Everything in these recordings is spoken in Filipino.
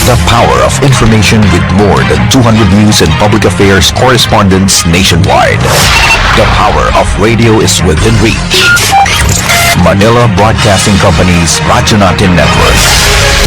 The power of information with more than 200 news and public affairs correspondents nationwide. The power of radio is within reach. Manila Broadcasting Company's Radyo Natin Network.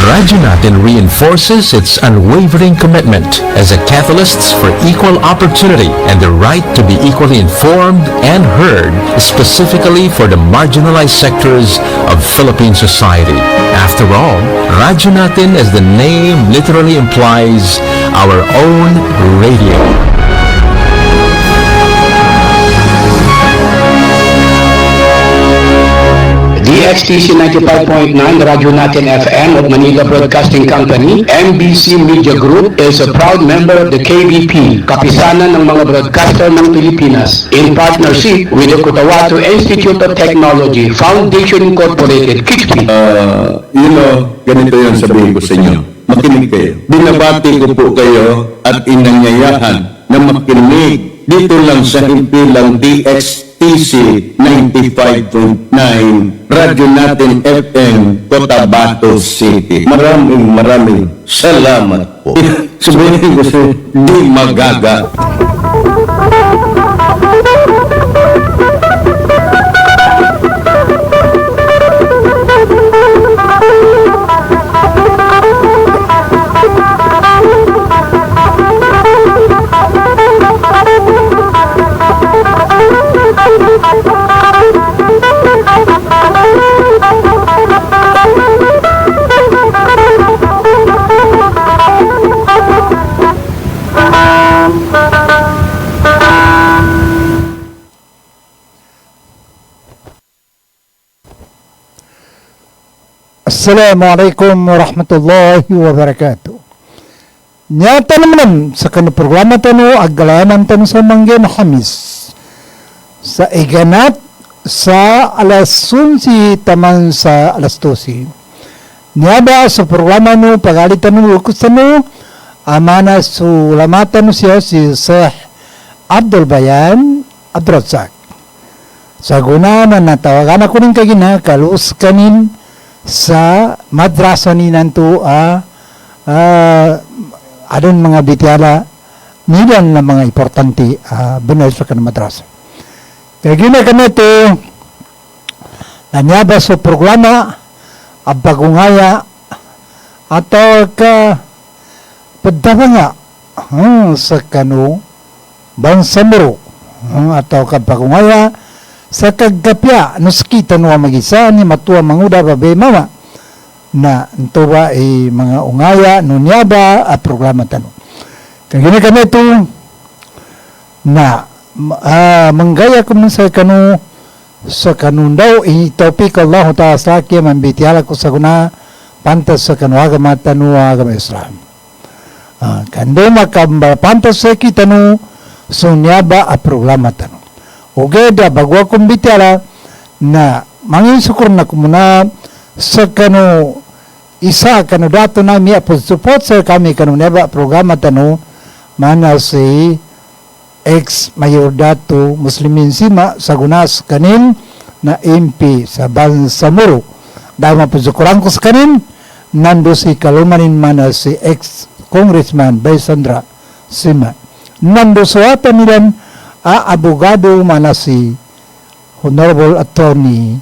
Radyo Natin reinforces its unwavering commitment as a catalyst for equal opportunity and the right to be equally informed and heard, specifically for the marginalized sectors of Philippine society. After all, Radyo Natin, as the name literally implies, our own radio. DXTC 95.9 Radyo Natin FM of Manila Broadcasting Company, MBC Media Group is a proud member of the KBP, Kapisanan ng mga Broadcaster ng Pilipinas, in partnership with the Cotabato Institute of Technology, Foundation Incorporated, KIXP. Ganito yung sabihin ko sa inyo. Makinig kayo. Binabati ko po kayo at inanyayahan na makinig dito lang sa himpilang DXTC 95.9 Radyo Natin FM, Cotabato City. Maraming salamat po. Sabihin ko sa di magaga. Assalamualaikum warahmatullahi wabarakatuh. Nyata naman sa kanu programa tanu agalaman tanu sa manggen Hamis sa iganat sa alas 11 taman sa alas 12. Nyaba sa programa nu pagalitan nu ukus tanu amana sulamatan nu siya si Sheikh Abdul Bayan Abdul Razak. Sa guna na natawagan ako rin kagina kalus kanin sa madrasa ni nanto adon mga bityala nilan na mga importante benar sa kanang madrasa. Kaya gina kanito nanyaba sa programa abagungaya atau ka padama nga sa kanu bansamuro atau ka bagungaya sa kagapya nuskita no magisa ni matua manguda babe mama na nto ba mga ungaya nunyaba a programa tano kagina kami ito na manggaya ko sa kanu daw topic Allah ta'ala sa kaya mambitiala ko sa kuna pantas sa kanu agama tanu agama Islam kando pantas sa kita no sunyaba a programa tano oke da bagwa kumbitala na mangin syukur na kumuna sa kanu isa kanu dato na miya po support sa kami kanu neba programa tanu mana si ex mayor dato muslimin sima sa gunas kanin na MP sa Bansamuro dahil mapusukuran ko sa kanin nando si kalumanin mana si ex congressman Baysandra Sima nando sa ata nilan abogado mana si Honorable Attorney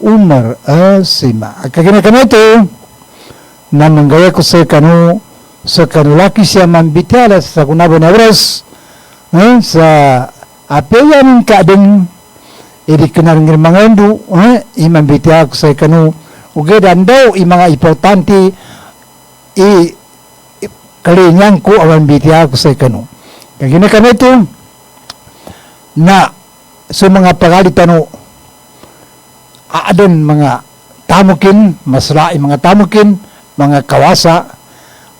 Umar Sima. Kagina ito na nanggaya ko sa kanulaki siya mambitala sa kunabo na oras sa apeyan kaadeng irikinarangir mga endo imambitala ko sa ugedan daw mga importante kalinyang ko ang ambitala ko sa kagina ito na sa mga pagalitan adon mga tamukin, masrai mga tamukin, mga kawasa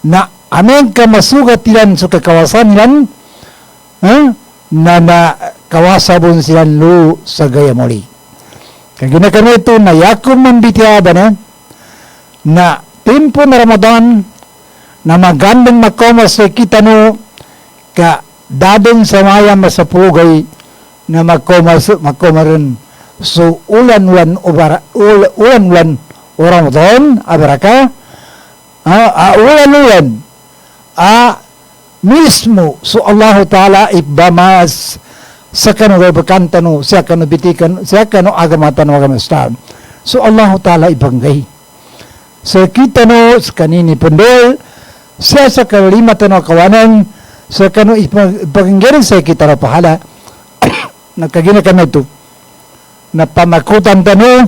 na amen ka masugat ilan sa kakawasan ilan na kawasa bon silan lu sa gayamoli. Kaya ginakano ito na yakum mambitiada na tempo na Ramadan na magandang makomas sa kita no ka dadong sa maya masapugay na makomarin ulan-ulan Ramadan abaraka ulan-ulan, mismo so Allah Ta'ala ibamas sa kanu bakantano siya kanu bitikan siya kanu agamatan agama Islam so Allah Ta'ala ibanggay sa kita no sa kanini pendol siya sa kalimatan no kawanan sa kanu ipaganggirin sa kita na pahala nagkagina kami ito na pamakutan tano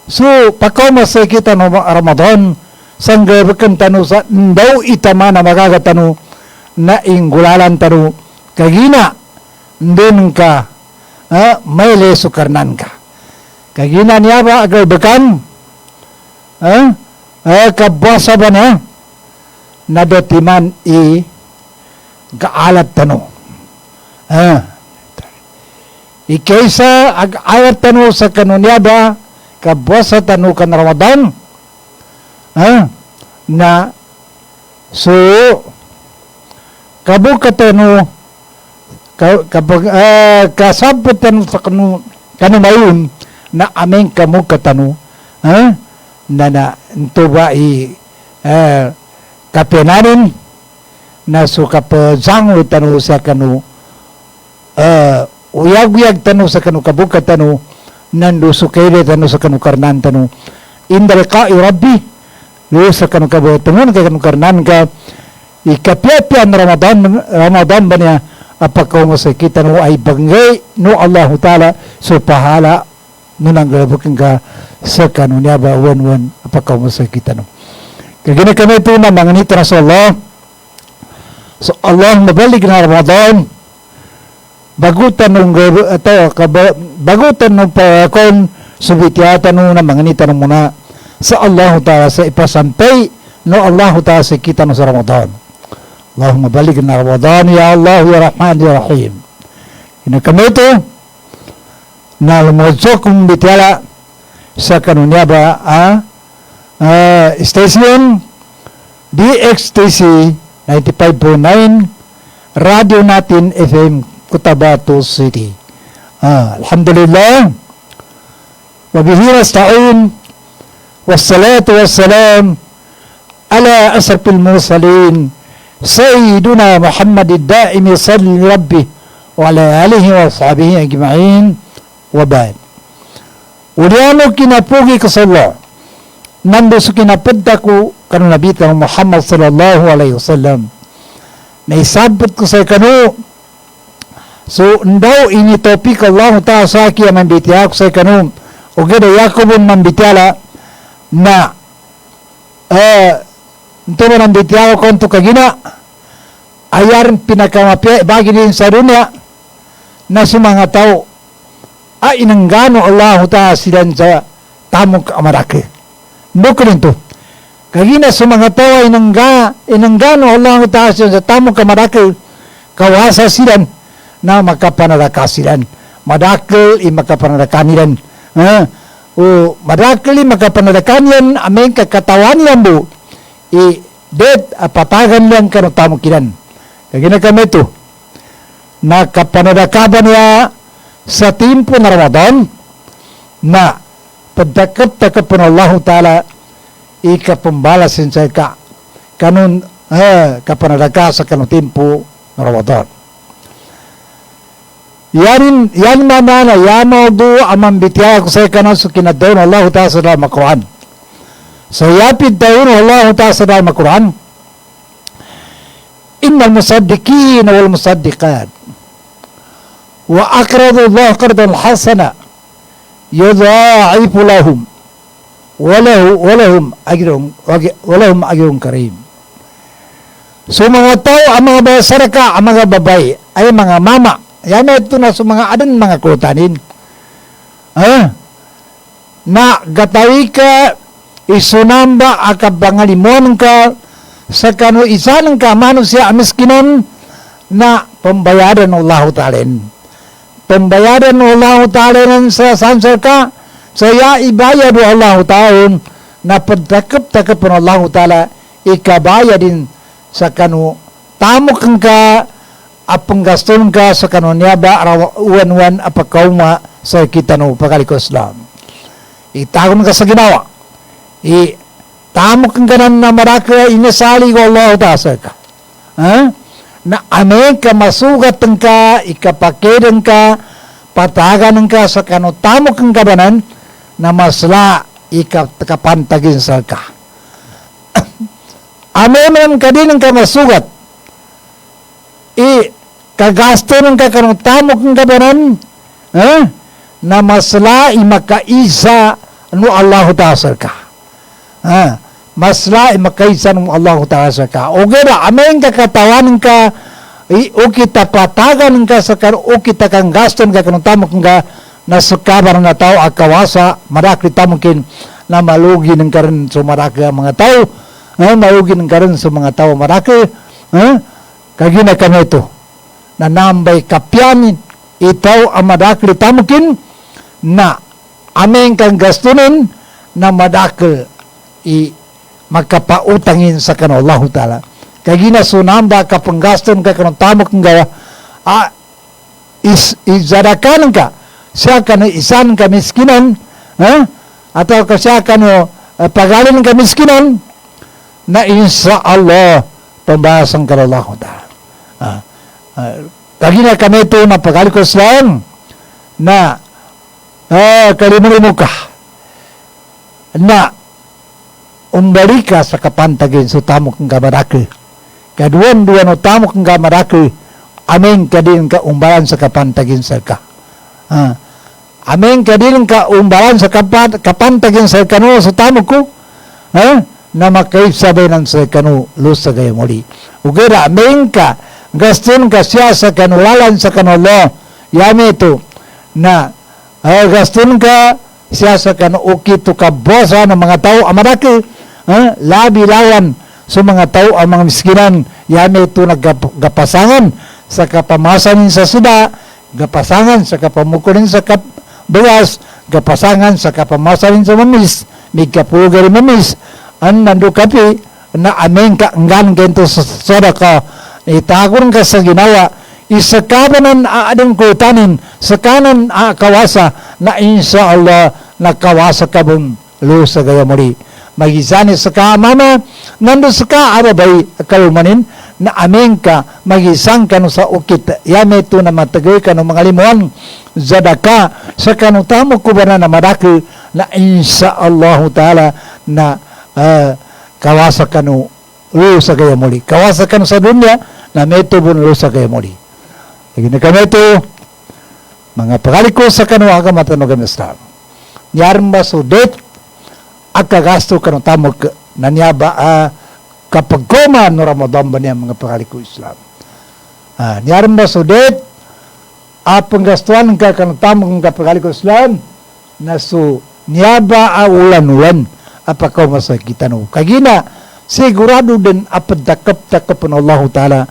so pakoma sa kita no Ramadan sangga bakantano sa ndaw itama na magagatano na ingulalan tano kagina din ka may lesukarnan ka kagina niya ba agar bekan kabasa ba na nadatiman i gaalat tano ikaysa ag-alat tano sa kanunya ba kabasa tano kan Ramadan na so kabukatano kasabatan sa kanu mayon na aming kamu katano na ito ba kapenanin na so kapazango tano sa kanu uyag-uyag tano sa kanu kabukat tano nando so kayle tano sa kanu karnan tano indalqa rabbi lo sa kanu kabutungan kay kanu karnan ka ikapiapian Ramadan ba niya apakaw mo sa kita no ay banggay no Allah Ta'ala so pahala no nang galabukin ka sa kanu niya ba wan apakaw mo sa kita no kagina kami ito na mga nito na sa Allah so Allah mabalik na Ramadan bagutan nung bagutan nung pakon subitiatan nung na mga nito na muna sa Allah Ta'ala sa ipasampay no Allah Ta'ala sa kita no sa Ramadan Allahumma baligna Ramadan ya Allah ya Rahman ya Rahim. Ina kami ito na lumulsok kong bitala sa kanunya ba station DXTC 95.9 Radio Natin FM Cotabato City. Alhamdulillah wa bihi nasta'in wassalatu wassalam ala asrafil mursalin Sayyiduna Muhammad ad-Da'im salli rabbi wa ala alihi wa sahbihi ajma'in wa ba'd. Uliano kinapugi ka sa Allah nando sa kinapadda ko kanu nabitang Muhammad sallallahu alaihi wasallam na isabot ko sa kanu so ndaw ini topik Allah ta'ala sa akin mambitiya ko sa kanu o gada Yakobon mambitala na ito mo nang bitiyaw ko ito kagina ayarin pinakamapya bagi din sa dunia na sa mga tao ay inanggano Allah Ta'ala silan sa tamong kamaraki buko rin to kagina sa mga tao ay inanggano Allah Ta'ala silan sa tamong kamaraki kawasa silan na makapanaraka silan madakil i makapanarakan nilan o madakil i makapanarakan yan aming kakatawan yan bu patagan lang ka ng tamong kinan. Kaya kami ito, nakapanadakaban niya sa timpo na Ramadan na pagdakap-takap po ng Allah Ta'ala ikapambalasin sa kanun kapanadaka sa kanong timpo na Ramadan. Yan mamana, yan do amang bitya ko sa kanang sa kinadaw ng Allah Ta'ala sa dalam Quran. So yapid daw Allah Ta'ala sa dalam Quran innal musaddiqin wal musaddiqat wa aqradu Allah qardan hasana yudha'ifu lahum walahum ajrun karim. So mga tao ang mga basaraka ang mga babay ay mga mama yan ito na sa mga adan mga kutanin na gatawi ka isunamba akabangalimon ka sa kanu isa ng kamano siya miskinon na pambayaran ng Allah Ta'ala. Pambayaran ng Allah Ta'ala sa sansar ka saya ibayad ng Allah Ta'ala na pagtakap-takap ng Allah Ta'ala ikabaya din sa kanu tamo kang ka apang gaston ka sa kanu niya ba uwan-uwan apakauma sa kita no pagaliko Islam itagon ka sa ginawa tamok ang ganan na maraka inasali ko Allah Ta'ala ka. Na ame ka masugat ka, ikapakidan ka, patagan ka sa kano tamok ang gabanan na masla ikapantagin sa ka. Ame man ka din ka masugat, kagasto ng ka kano tamok ang gabanan, na masla imakaisa no Allah Ta'ala ka. Masla makaisa ng Allah Ta'ala ka. O gada, ameng kakatawan ka, o kita patagan ka sa karo, o kita kang gaston ka kanong tamok ka, na sukabar na tao akawasa, marakli tamokin na malugi ng karon sa maraki ang mga tao, malugi ng karon sa mga tao maraki, kagina ka na ito, na nambay kapyanin, itaw ang marakli tamokin, na ameng kang gastonin, na madakil makapautangin sa kano Allah Ta'ala. Kaya ginasunanda ka panggaston ka kanong tamok nga izadakan ka siya ka na isan ka miskinan atau ka siya ka no pagalin ka miskinan na insya Allah pambahasan ka Allah Ta'ala. Kaya kami ito na pagalin ko Islam na kalimutan mo ka na umbalik ka sa kapantagin sa tamok ng gamaraki. Kaduan-duan o tamok ng gamaraki, aming ka din ka umbalan sa kapantagin sa ka. Aming ka din ka umbalan sa kapantagin sa kano sa tamok ko, na makaibsabay ng sa kano lusa kayo muli. Ugera, aming ka, gaston ka siya sa kanulalan sa kanolo, yami ito, na gaston ka siya sa kanuukit to kabosa ng mga tao amaraki, labi-lawan sa mga tao ang mga miskinan, yami ito naggapasangan sa kapamasanin sa suda, gapasangan sa kapamukunin sa kabulas, gapasangan sa kapamasanin sa mamis, may kapulgari mamis, ang nandukapi na aming kaanggan gento sa soda ka, itagon ka sa ginawa, isa kabanan aadong kutanin, sa kanan kawasa, na insya Allah nakawasa ka bun lusa gaya muli. Magisani sa ka mama, nando sa ka arabay kalumanin, na aming ka magisang ka no sa ukit, yame ito na matagay ka no mga limuan, zadaka sa kanutamo ko ba na madaki, na insya Allah Ta'ala na kawasa ka no lusa gaya muli. Kawasa ka no sa dunya, na meto bun lusa gaya muli. Lagi na kami ito, mga pagaliko sa kanuha ka matanog Islam. Niyarang ba sudet, agkagasto ka ng tamog na niya ba kapag koma no Ramadan ba niya mga pagaliko Islam. Niyarang ba sudet, panggastuan ka ng tamog ng pagaliko Islam, na so niya ba ulan-ulan, apakaw masakita no. Kagina, sigurado din apadakap-takap ng Allah Ta'ala,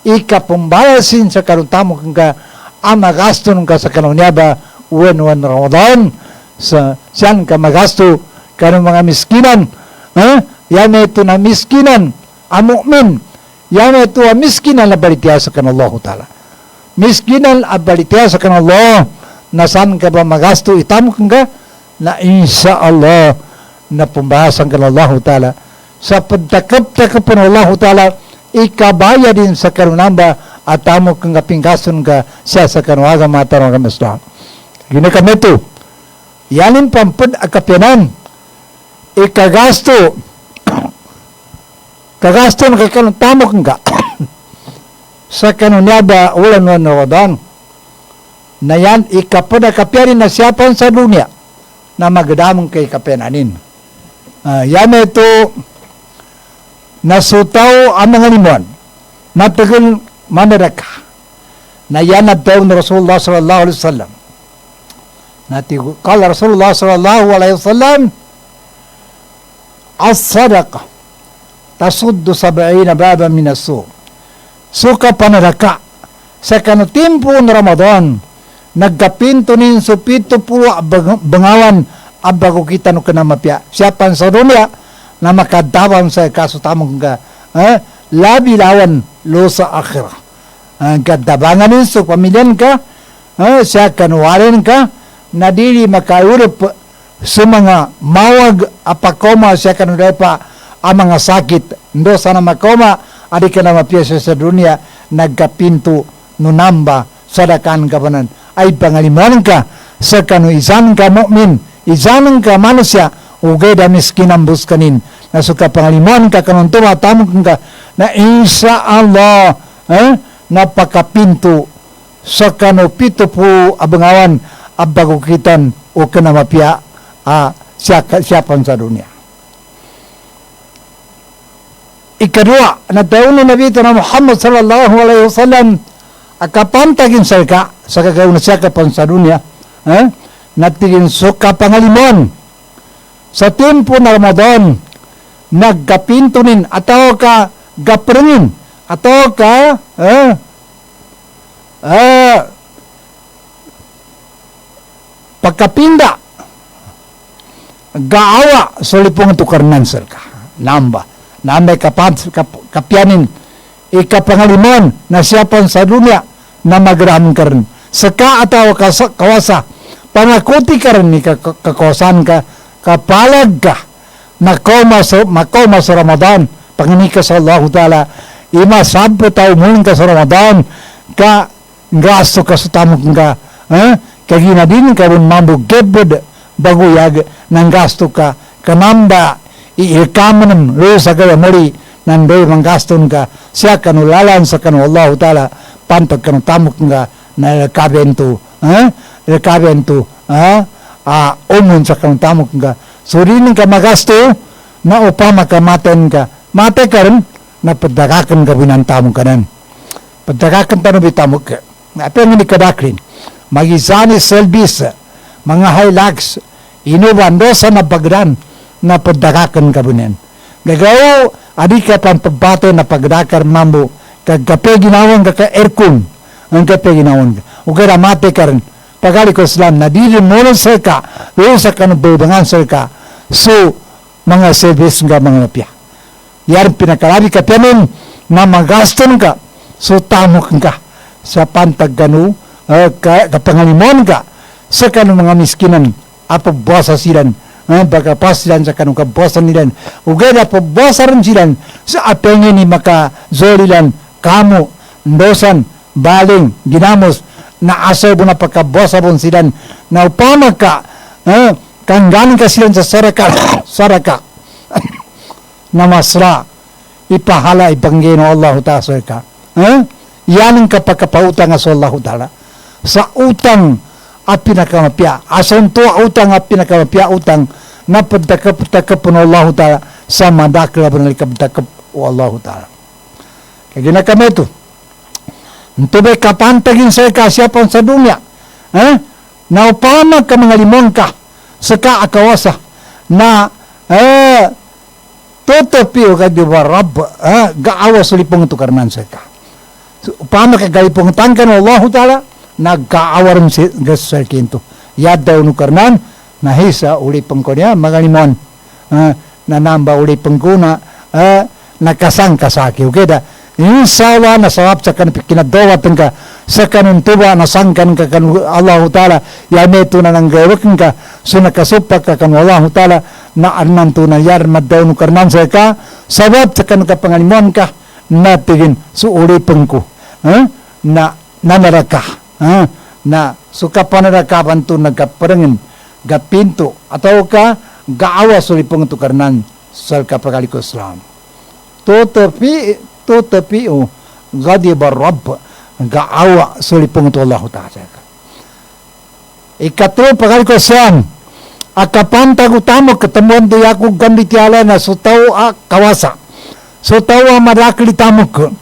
ikapumbayasin sa karuntamok ka magasto ka sa kanong niya ba uwan Ramadan sa siyan ka magasto kanong mga miskinan yan ito na miskinan mu'min yan ito miskinan na balitya sa kanong Allah Ta'ala miskinan na balitya sa kanong Allah na saan ka ba magasto itamok ka na insya Allah na pumbayasan ka ng Allah Ta'ala sa pagtakap-takap ng Allah Ta'ala ikabaya din sa karunamba at tamo kang kapingkason ka siya sa kanuwaga matarong kamasla. Gina kami ito. Yanin pampad akapyanan. Ikagasto. Kagasto na kakanong tamo kang ka. Sa kanunyaba ulan na wadan. Na yan ikapad akapyanin na siyapan sa dunia na magdamong kay kapyananin. Yan ito nasutaw ang mga limuan matagal manaraka na yan at daw na Rasulullah sallallahu alaihi wasallam kala Rasulullah sallallahu alaihi wasallam as-sadaqa tasuddu 70 baba min as-su suka panaraka sa kanutimpo ng Ramadan nagkapinto nin supito po bangawan abago kita no kanamapya siya pan sa dunia na makadawang sa kasutamong ka labi-lawan lo sa akhirah kadabangan din sa pamilyan ka siya kanuwarin ka na dili makaurap sa mga mawag apakoma siya kanuday pa ang mga sakit. Ndo sana makoma, adi ka na mapiyasa sa dunia, nagkapinto nunamba sa dakan kapanan. Ay pangaliman ka sa kanu isan ka mu'min, isan ka manusia, ugay da miskinambus kanin. Nasuka pangaliman ka kanong tumatamok ka na insya Allah napakapinto sa kanu pito po abangawan abagukitan o kanamapya siyapan sa dunia. Ikadua, nagdaon na Nabi na Muhammad sallallahu alaihi wasallam akapantagin sa kagawin na siya kapan sa dunia, natigin suka pangalimon sa tempo na Ramadan, nagkapintunin ataw ka gaprengin ataw ka pagkapinda gaawa sa lipong tukarnan sir ka namba kapyanin ikapangalimon na siyapan sa dunia na magrahan ka rin saka ataw ka kawasa pangakuti ka rin kakosan ka kapalag ka makoma sa Ramadan pangini ka sa Allah Ta'ala ima sabpo tayo muna ka sa Ramadan ka gasto ka sa tamok ka kagina din ka rin mambo gebod baguyag ng gasto ka kanamba iikaman ng sa kaya muli nandoy mang gaston ka siya kanulalan sa kanu Allah Ta'ala pantag kanu tamok ka na kabento umon sa kanu tamok ka surinin ka magasto na upama ka maten ka mate ka rin na padagakan ka binantamok ka nan padagakan tanu bitamok ka apa yang dikadakrin magisani selbis mga Hilux inubando sa nabagdan na padagakan ka bunen gagaw adi ka pan pagbato na pagdakar mambo kagape ginawang ka aircon ang kape ginawang o kaya mate ka rin pagali ko Islam na dili mo sa ka sa kanububangan sa ka so mga service nga mga napya yar pinakalabi ka pianin na magaston ka so tamok ka sa pantag kanu kapangalimon ka sa kanu mga miskinan apabosa silan bagapas silan sa kanu kabosan nilan ugay na pabosaran silan sa apengin ni maka zolilan kamo ndosan baling ginamos na asaw na pagkabosabon silan na upama ka kanggaling ka silan sa saraka na masra ipahala ipanggino Allah Ta'ala ka yan ang kapagkapautang sa Allah Ta'ala sa utang at pinakamapya asan to utang at pinakamapya utang na padakap ng Allah Ta'ala sa madakla ng likabdakap o Allah Ta'ala kaya ginakame ito ntubay kapantagin sa kasyapan sa dunya na upama ka mga limon ka sa kaakawasa na totopiyo ka di ba Rab gaawa sa lipong tukarnan sa ka so, upama ka galipong tangkan ng Allah Ta'ala nagkaawa rin sa kinto yad daw nukarnan nahisa ulipong ko niya mga limon nanamba ulipong ko na nakasang kasaki okay da yung sawa na sawap sa kinadawatan ka sa kanun tuba na sangkan ka kan Allah Ta'ala yameto na nang gawakin ka so nakasupak ka kan Allah Ta'ala na arnan to na yar madaw no karnan sa ka sawap sa kan kapangalimon ka natigin so ulipong ko na nanaraka na suka panarakapan to nagkaparangin gapinto ataw ka gaawa sa ulipong to karnan sa kapagaliko Islam tutapi gadi barab gaawa sulipong to Allah Ta'ala ikatlo pagal ko siyam akapantag utamo ketemuan do yaku gandi tiala na sutaw kawasa sutaw marakli tamok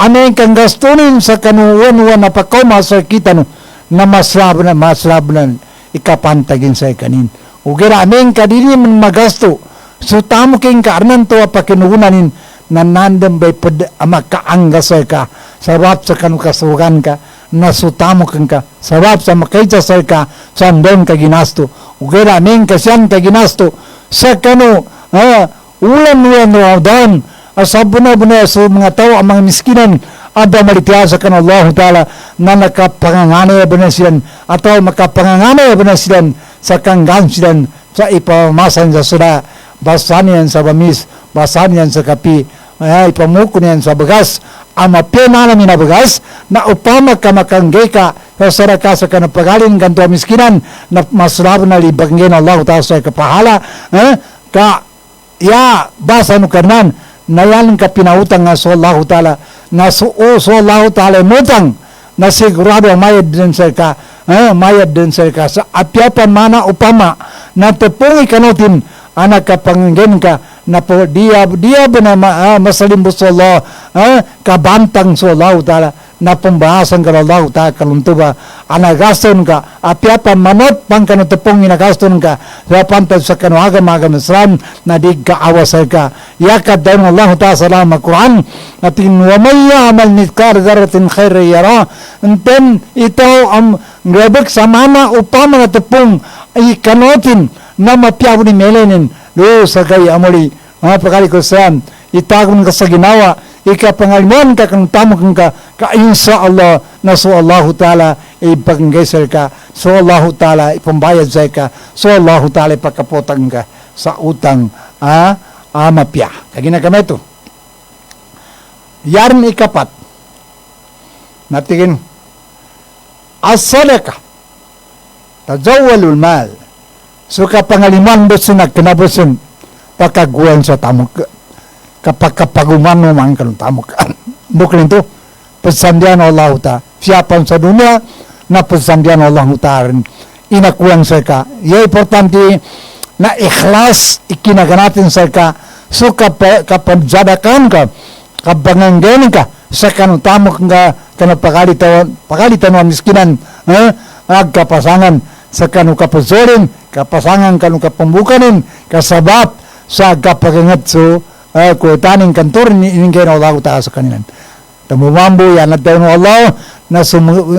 ane kang gastunin sa kanuwan na pakoma sa kita no na maslabnan ikapantagin sa kanin ugira ameng kadiri man magasto so tamo king karnan to pakinuunanin nanandam bay pad makaangga sa ka sarap sa kanu kasugan ka nasutamo ka sarap sa makaysa sa ka sandon ka ginasto ugera ning kasyan ka ginasto sa kanu ulan Ramadan asabuna so mga tao ang mga miskinan ada malitiya sa kanu Allah Ta'ala na nakapangangana ba na silan atau makapangangana ba na silan sa kanggan silan sa ipamasan sa sila, basan yan sa bamis, basan yan sa kapi, ipamukon yan sa bagas, amapya na namin na bagas, na upama ka makanggay ka, sa ka sa kanapagalin, ganto miskinan, na maslab na libangin Allah ta'ala sa kapahala, ka, basa no kanan, na yan ka pinautang nga sa Allah ta'ala, na so Allah ta'ala mutang, na sigurado mayad din sa ka, sa apyapan mana upama, na tepungi kanotin, anak kapangingin ka, na po dia ba na masalimbo sa Allah, kabantang sa Allah ta'ala, na pembahasan ka Allah ta'ala kaluntuba, anagaston ka, apyapan manot pang kanutupong inagaston ka, sa pantad sa kanuagam-agam Islam, na di ka awasay ka, yakad daw Allah ta'ala sa lamang Quran, natin wamaya amal mitkar daratin khairi yara, and then ito ang grebek sa mana upama na tupong ay kanotin, na mapyaw ni melenin, lo sa kay amuli, pagkali ko saan, itagon ka sa ginawa, ikapangalimuan ka kang tamok ka insya Allah na so Allah ta'ala ipanggesel ka, so Allah ta'ala ipambayad sa ka, so Allah ta'ala ipakapotang ka sa utang mapya. Kagina kami ito. Yarin ikapat, natigin, as-sadaka, tajawalul mal, so kapangalimuan besin na kinabusin, pakaguan sa tamok kapag kapaguman mo man kanong tamok. Bukan itu pesandian Allah ta. Siapa sa dunia na pesandian Allah ta rin inakuan sa ka. Ya importante na ikhlas ikinaganatin sa ka. So kapag jadakan ka, kapangangganin ka sa kanong tamok nga kanong pagalitan ng miskinan, agkapasangan sa kanong kapazorin, kapasangan kanong kapambukanin, kasabab sa kapagangat so kuitaning kantor iningay na Allah ta'ala sa kanilan. Tamumambo yan at tayo ng Allah na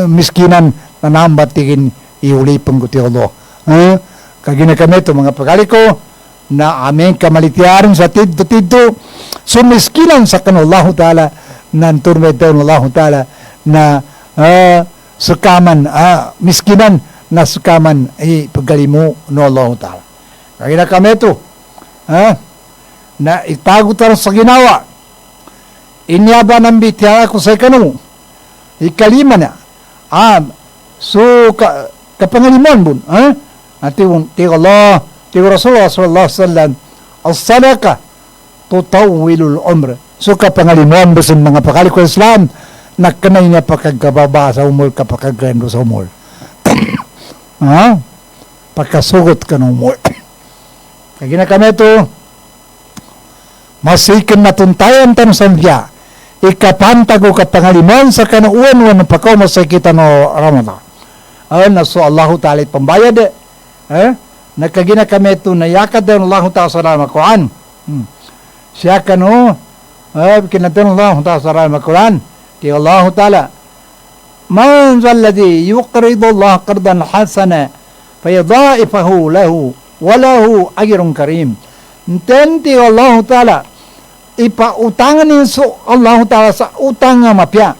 miskinan na nambatikin iulipang ko ti Allah. Kagina kami ito mga pagaliko na aming kamalitiarin sa tidto sumiskinan sa kanong Allah ta'ala na turmay tayo ng Allah ta'ala na sukaman miskinan na sukaman paggalimo ng Allah ta'ala. Kagina kami ito na itago tayo sa ginawa. Inyaba ng bitya ako sa ikano. Ikalima na. So, kapangalimuan bun. Ti Allah, ti Rasulullah sallallahu alaihi wasallam, as-sadaka tutawilul umr. So, kapangalimuan basin mga pakali ko Islam, na kanay niya pagkagababa sa umol, kapagagando sa umol. Pagkasugot ka ng umol. Kagina kami ito, masikin na tuntayan tan sandya ikapantago kapangaliman sa kanuuan ng pakaw masakita no Ramadan na so Allah ta'ala pambayad nakagina kami ito nayakad din Allah ta'ala sa Ramadan Quran siya kano kinatan Allah ta'ala sa Ramadan Quran ti Allah ta'ala man zalladhi yuqridu Allah qardan hasana fayadha'ifahu lahu walahu ajrun karim. Intenti Allah ta'ala ipautangan niyo Allah ta'ala sa utang nga mapya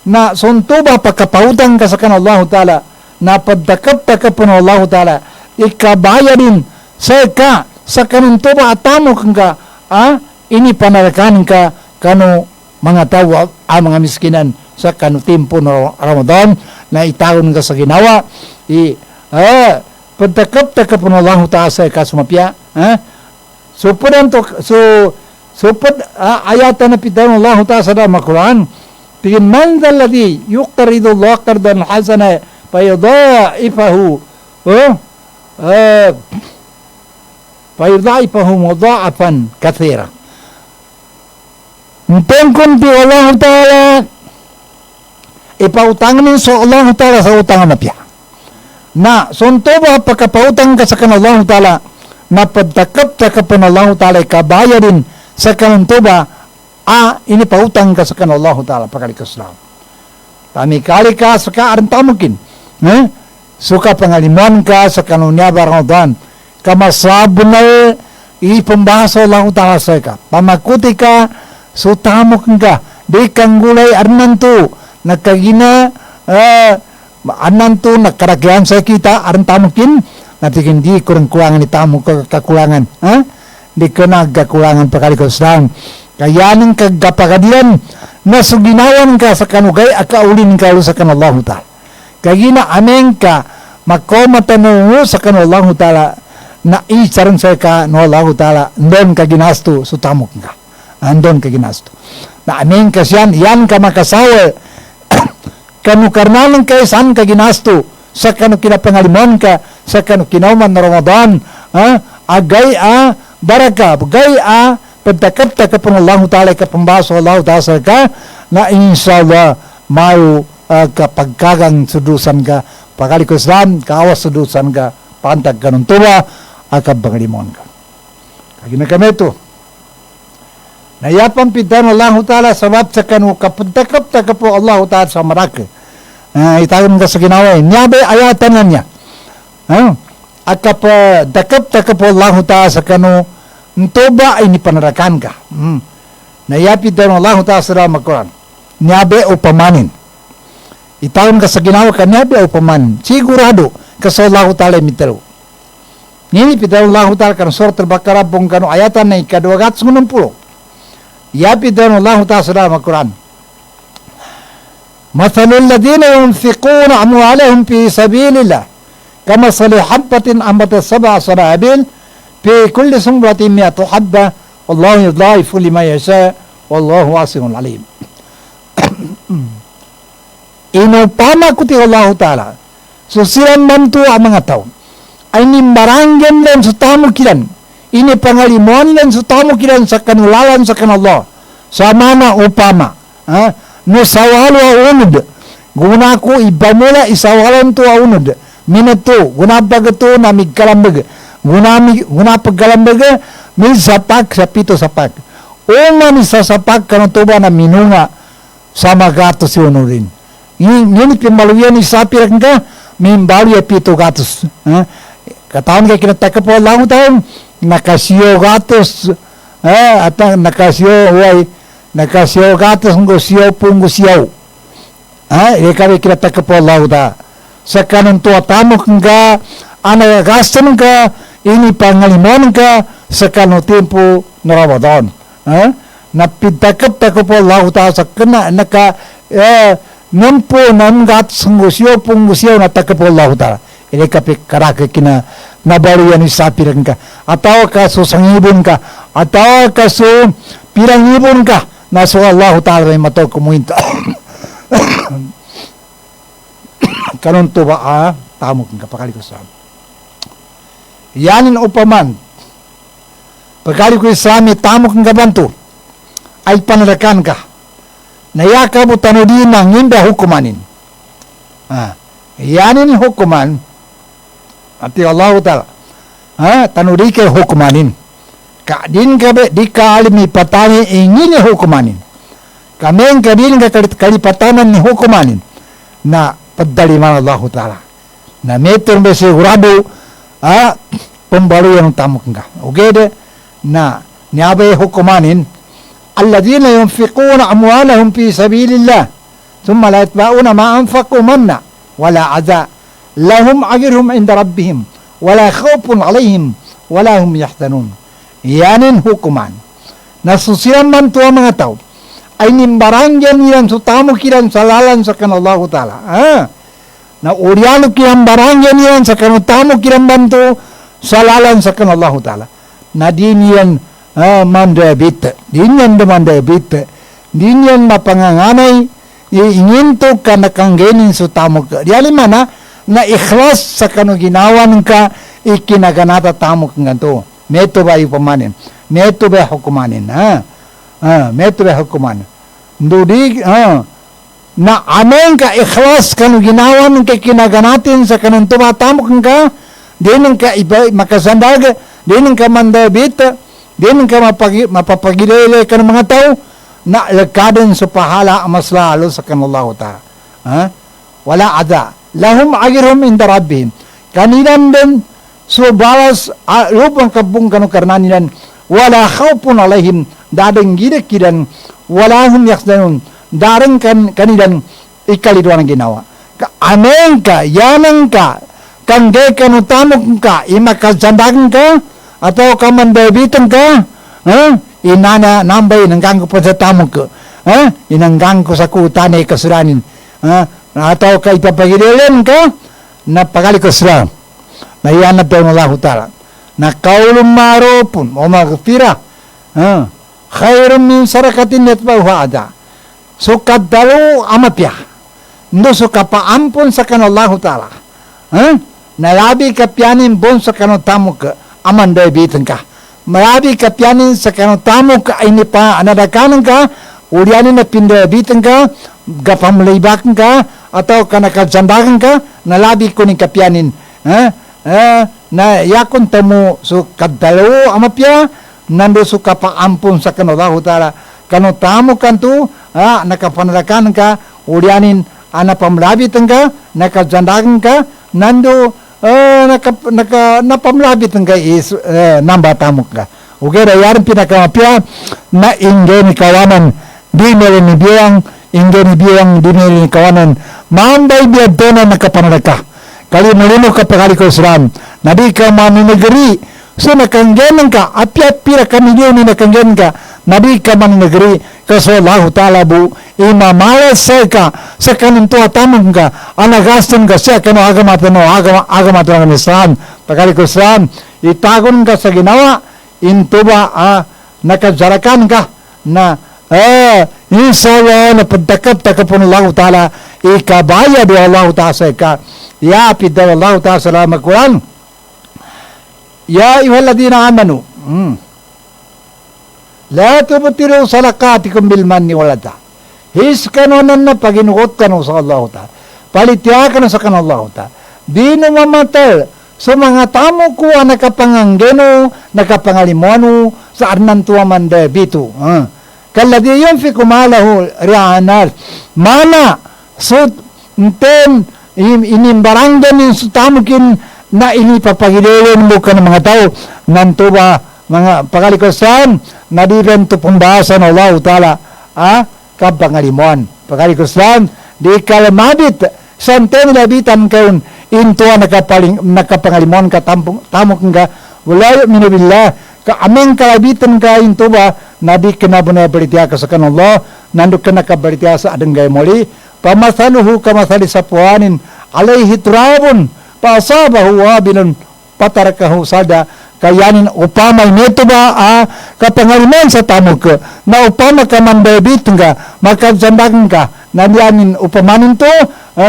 na suntuba pagkapautang ka sa kan Allah ta'ala na pagdakap-dakap po ng Allah ta'ala ikabaya din sa ka sa kanuntuba atamo kang ka ini panarakan ka kano mga tao mga miskinan sa kanutimpo ng Ramadan na itaon ka sa ginawa pagdakap-dakap po ng Allah ta'ala sa ka sumapya So ayatan na pitan Allah ta'ala sa dalam Al-Quran. Tingin man dalladhi yuqtaridu Allah qardan hasana fayudha'ifahu mudha'afan kathira. Ntengkon ti Allah ta'ala ipautangan ni so Allah ta'ala sa utang na piya. Na sunto ba pagkapautang ka sa kan Allah ta'ala na pagdakap-dakap po ng Allah ta'ala kabaya din sa kanuntuba ini pautang ka sa kan Allah ta'ala pagkalikas lang. Tamikali ka sa kaarantamukin. Suka pangalimuan ka sa kanunya Ramadan. Kamasabunal ipambasa Allah ta'ala sa ka. Pamakuti ka sutamok ka. Di kang gulay arnanto. Nagkagina arnanto nagkarakyan sa kita arantamukin. Natin hindi kurang-kurangan ni tamo kakulangan. Ha? Di ko nagkakulangan pagkalikosdan. Kaya nang kagapagadian na suginawan ka sa kanugay akaulin ka sa kanallahu ta'ala. Kaya na ameng ka makomatanungo sa kanallahu ta'ala na isaran sa ka no Allah ta'ala andon ka ginasto so tamok ka. Andon ka ginasto. Na ameng ka siyan, yan ka makasawa kanu karnalan ka saan ka ginasto sa kanu kinapangalimon ka sa kanu kinauman na Ramadan agay baraka bagay pagdakap ka pang Allah Ta'ala ka pambaso Allah Ta'ala ka na inshallah mau kapagkagang sudusan ka pagalikosdan kawas sudusan ka pantag kanong tuwa akabangalimon ka kagina kami ito nayapan pitan Allah Ta'ala sabab sa kanu kapagdakap ka po Allah Ta'ala sa maraka itayon ka sa ginawa niyabe ayatan na niya dakap ka po Allah Ta'ala sa kanu ntoba ay nipanarakan ka nayapit daw Allah Ta'ala sa Al-Quran niyabe o pamanin itayon ka sa ginawa ka niyabe o pamanin sigurado ka sa Allah Ta'ala mitaro nini pitaw Allah Ta'ala kan surat Al-Baqarah bong kanu ayatan na ikaduagat sumunong yapit daw Allah Ta'ala sa Al-Quran mathalul ladina yunfiquna amwalahum fi sabilillah كمثل حبة أنبتت 7 سنابل في كل سنبلة 100 حبة والله يضاعف لمن يشاء والله واسع عليم. Inupama ko ti Allah Ta'ala so silang mantu ang mga tao ay nimbaranggan lang sa tamo kilan ini pangalimon lang sa tamo kilan sa kanulalan sa kanallah sa mana upama no sawalo unod guna ko ibamula isawalan to unod minuto guna bagato na migkalambag guna pagkalambag may sapak sa pito sapak o man sasapak ka ng tuba na minunga sa magato si unurin ngunit pimaluyan ni sapirak ka may mbali pito gatos katawan ka kinataka po lang taon nakasiyo gatos at nakasiyo gatos ng siyaw pong siyaw ikaw kinataka po lang taon sa kanong tuwatamok nga anagagastan ka ini pangalimon ka sa kanong tempo na Ramadan napidakap ko po Allah Ta'ala sa kana naka nampo namgat sangusyo pungusyo na takap po Allah Ta'ala ini kapik karaka kina nabaruyan ni sapiran ka ataw ka so sangibon ka ataw ka so pirangibon ka na so Allah Ta'ala may mataw kumuinta kanon to ba tamo kang kapakalikosam yanin upaman pagkalikosam tamo kang gabanto ay panalakan ka nayaka mo tanudin ng hindi hukumanin yanin hukuman at Allah Ta'ala tanudi ka hukumanin ka din ka di ka alimi patani ingin hukumanin kameng ka din ka kalipatanan ni hukumanin na pagdaliman Allah Ta'ala na meter ba sigurado pembaruan ng tamok nga okay na niyabay hukumanin alladhina yunfiquna amwalahum fi sabilillah thumma la yatba'una ma anfaqu manna wala adha lahum ajruhum inda rabbihim wala khawfun alayhim wala hum yahzanun yanin hukuman nasusiran man tuwa mga tao ay nimbaranggan niyan sa tamo kiran sa lalan sa kanallahu Ta'ala na uryalo kiran baranggan niyan sa kanutamo kiran banto sa lalan sa kanallahu Ta'ala na di niyan mandabit di niyan mandabit di niyan mapanganganay ingin to ka nakanggenin sa tamo ka di alimana na ikhlas sa kanuginawan ka ikinaganata tamo ka to meto ba ipamanin meto ba hukumanin meto ba hukumanin ndudi na ameng ka ikhlas kanu ginawan ka kinaganatin sa kanang tumatamok ka din ka iba makasandag din ka mandabit din ka mapapagilele ka ng mga tao na lakadan sa pahala mas lalo sa kanallahu Ta'ala wala ada lahum ajruhum inda rabbihim kanilan din so balas lupang kabung kanu karnanilan wala khawfun alaihim dadang gidak-gidan wala hum yahzanun darang kanilang ikaliduan ang ginawa. Amen ka, yanang ka kangge kanu tamok ka, imakazandagan ka, atau kamandabitan ka, inana nambay nanggang ko pa sa tamok ka, inanggang ko sa kutanay kasuranin, atau ka ipapagililan ka, napakali kasura, na iyanap tayo ng Allah Ta'ala, na kaulong maropon, o magpira, khairum min sarakatin netbawada, so kadalo amapya, no so kapaampon sa kanallahu Ta'ala, nalabi kapyanin bon sa kanotamok amanday bitan ka. Malabi kapyanin sa kanotamok ay nipa anadakanan ka, urianin na pinday bitan ka, gapamlaybakan ka, atau kanakazandakan ka, nalabi ko ni kapyanin, na yakon tamo so kadalo amapya, nando so kapaampon sa kanallahu Ta'ala, kanotamok kanto, nakapanadakanan ka, urianin anapamlabitan ka, nakazandakan ka, nando napamlabit ng is namba tamok ka. Okay, yarin pinakamapya na ingge ni kawanan di meron ni biyang ingge ni biyang di meron ni kawanan mambay biyad doon na nakapanalaka. Kali mulino ka pakali ko Islam na di ka maninagari so nakanggenan ka apya pira kamilyon ni nakanggenan ka na di ka maninagari kasi Allah Ta'ala bu imamalas ka sa kaninto atamong ka anagaston ka siya kano agamatan ng Islam pakali ko Islam itagon ka sa ginawa intuba nakajarakan ka na inshallah na pagdakap po ng Allah Ta'ala ikabaya di Allah Ta'ala sa ka yapid daw Allah Ta'ala sa Quran ya iwaladina amanu la tubtiru salakatikum bil manni wal adha. His kanonan na paginuot kanu sa Allah Ta'ala. Palitya kanu sa kan Allah Ta'ala. Di na mamatal sa mga tamo ko nakapanganggeno, nakapangalimano sa arnan tuwa manda bitu. Kaladi yung fikumalahu rianar. Mana so ten inimbaranggan yung sutamukin na inipapagililin mo ka ng mga tao nantuba mga pagalikosan na di rin ito pumbahasan Allah Ta'ala kapangalimon pagalikosan di kalamabit santen labitan kaun into nakapangalimon ka tamok nga wala minubillah ka ameng kalabitan ka into ba na di kinabuna beritiya ka sa kan Allah nanduk ka nakaberitiya sa adenggay muli pamasaluhu kamasali sa puanin alayhi turabun pasabahu wabilun patarakahu sada kayanin upamay neto ba kapangaliman sa tamok na upama ka mandabit nga makazandagan ka na dianin upamanin to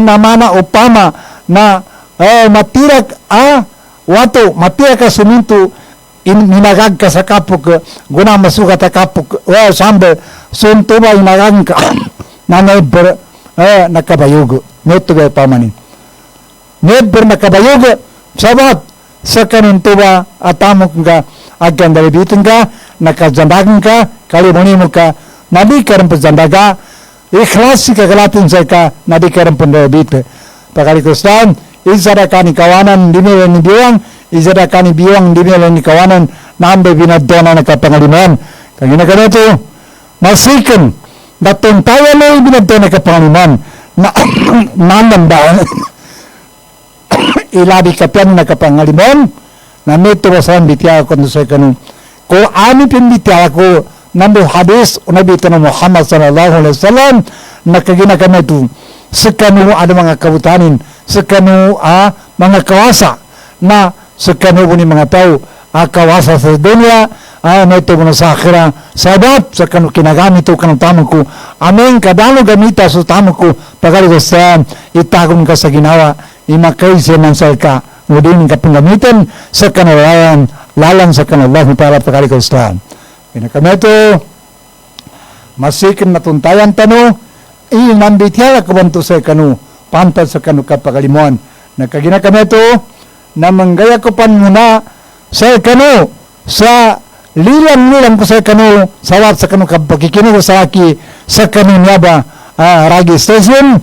na mana upama na matirak wato matirak ka suminto minagag ka sa kapok guna masuka ta kapok sambe sunto ba inagag ka na neber nakabayugo neto ba upamanin neber nakabayugo sabat sa kanunto ba atamok ka agyan dalibitin ka nakazandagan ka kalimuni mo ka nadi ka rin pazandaga ikhlasi ka kalatin sa ka nadi ka rin pandalibit pakalikostan izada ka ni kawanan di nila ni biwang izada ka ni biwang di nila ni kawanan nambe binadona na kapangaliman kagina ka nito masikan na tuntayan mo binadona na kapangaliman na namanda ilabi kapyan na kapangalimon na neto basahan bitya ko sa kanun ko ani pinbitya ko nando hadis unabita na Muhammad sallallahu alaihi wasallam nakagina kami ito sa kanu ada mga kabutanin sa kanu mga kawasa na sa kanu ni mga tao kawasa sa dunya neto mo sa akhira sabab sa kanu kinagamit ko kanang tamang ko aming kadalo gamita sa tamang ko pagaligo sa itagon ka sa ginawa imakaysin ng salka udin ka panggamitan sa kanalayan lalang sa kanallah para pagkalikostan pinakameto masikin na tuntayan tano inambitya kabanto sa kanu pantad sa kanu kapagalimon nagkaginakameto na manggaya ko pan muna sa kanu sa lilang ko sa kanu sawat sa kanu kapagkikino ko sa aki sa kanu niya ba Ragi Station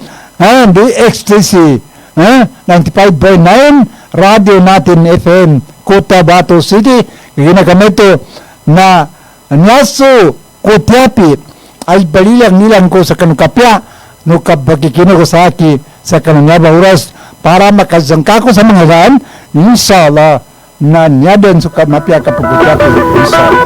DXTC 95.9 Radio Natin FM Cotabato City ginagamito na nyaso Kutiapi ay balilang nilang ko sa kanukapya no kabagikino ko sa aki sa kanang nga oras para makasangka ko sa mga gaan, inshallah, na niya din suka mapya kapag-utap, inshallah.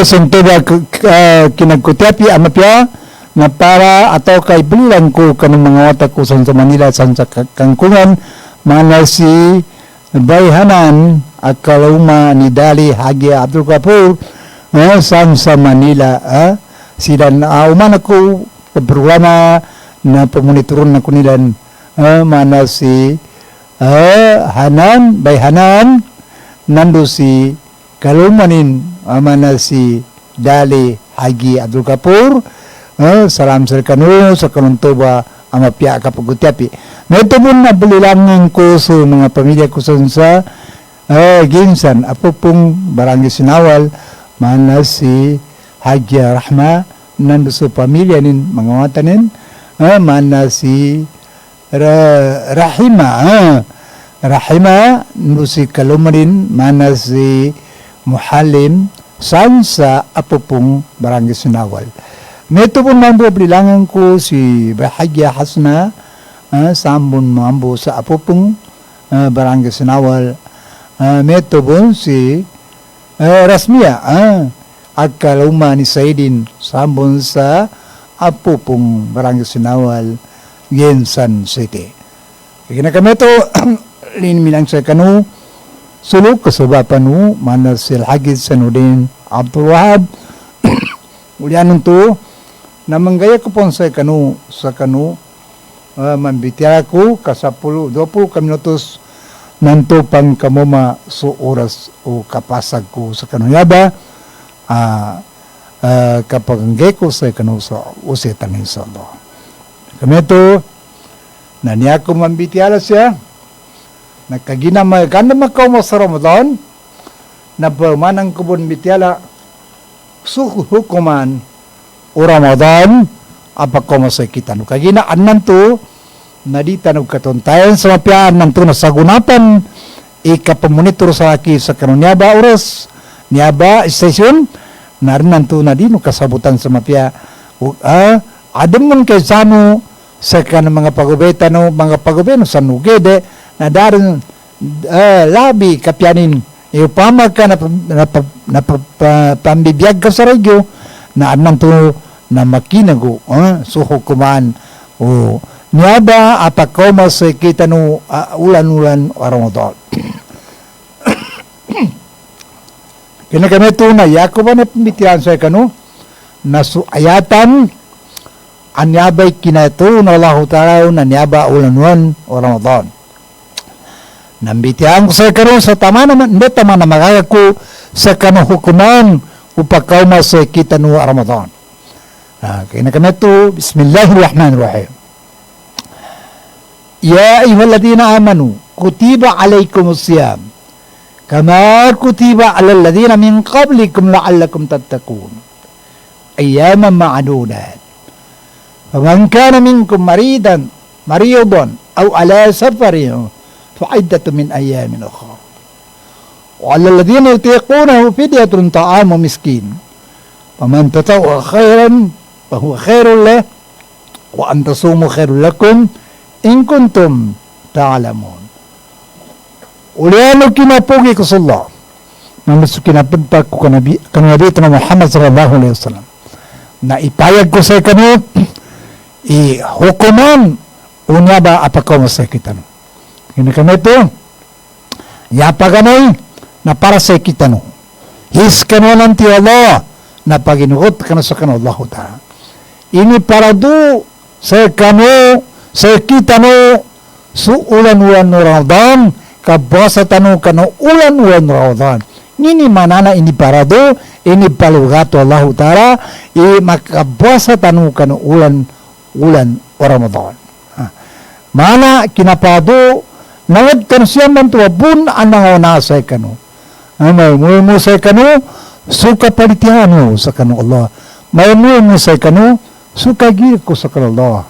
Suntuba kinagkutyapi amapya na para ato kay bulan ko kanang mga watak usan sa Manila san sa kangkungan mana si bayhanan at kaluma ni Dali Hagi Abdul Kapur san sa Manila sila na umana ko programa na pamonitoron na kunilan mana si bayhanan nando si kalumanin amana si Dali Hagi Abdul Kapur salam sa kanu sa kanuntuba amapya kapagutyapi na ito po na bulilangan ko sa mga pamilya ko sa Ginsan apo pong Barangay Sinawal mana si Hagia Rahma nando sa pamilya nin mga watanin mana si Rahima nando si kalumanin mana si Muhalim san sa apo pong Barangay Sinawal. Meto pun mambo bilangan ko si Bahagya Hasna sambun mambo sa apupong barangay Sinawal. Meto pun si Rasmia at kaluma ni Saidin sambun sa apupong barangay Sinawal, Yensan City. Kaya kami ito linmilang sa kanu sulok kasabapan mo manar silhagid Sanudin Abdul Wahab ulianon to na manggaya ko pong sa kanu mambitya ko kasapulo 20 minutos nanto pang kamuma so oras o kapasag ko sa kanu yaba kapag anggay ko sa kanu sa usitan ni Salo kami ito na niya ko mambitya siya nagkaginamay kanda makaw mo sa Ramadan na bermanang kubon bitiala hukuman o Ramadan apako mo sa kita no kagina annan to na di tanong katuntayan sa mapiyaan nan to na sagunapan ikapamunitor sa aki sa kanon niaba oras niaba station narinan to na di no kasabutan sa mapya adem man kay sano sa kanang mga pagobeta sa nugede na darin labi kapyanin upama ka na pambibiyag ka sa radyo na anang to na makinago so hukuman o niyaba apakaw sa kita no ulan-ulan Ramadan kami ito na yako ba na pambitihan sa kano na ayatan anyabay kinato na Allah Ta'ala na niyaba ulan-ulan Ramadan nambitihan ko sa karon sa tama naman hindi tama na magaya ko sa kanong hukuman upakaw sa kita no Ramadan kaya na kami ito Bismillahirrahmanirrahim Ya ayyuhalladhina amanu kutiba alaykumus siyam kama kutiba alal ladhina min qablikum la'allakum tattaqun ayyaman ma'adudat faman kana minkum maridan aw ala safarin فعدة من أيام أخرى وعلى الذين يطيقونه فدية طعام مسكين فمن تطوع خيرا فهو خير له وأن تصوموا خير لكم إن كنتم تعلمون ولأنه kinapugi ko sa Allah nang kinapagpag ko kanabi na Muhammad sallallahu alaihi wasallam na ipayag ko sa kanu hukuman unya ba apakaw sa kita no kini kami ito, yapaganay na para sa kita no. His kanunan ti Allah na paginuot ka na sa kanu Allah Ta'ala. Ini para do sa kanu, sa kita no, su ulan-ulan no Ramadan, kabasa tanu kanu ulan-ulan no Ramadan. Nini manana ini para do, ini palugato Allah Ta'ala, makabasa tanu kanu ulan Ramadan. Mana kinapado, nawad kan siya man tuwabun anang onasay kanu. May mo say kanu suka palitiano sa kanu Allah. May mo say kanu suka gir ko sa kanu Allah.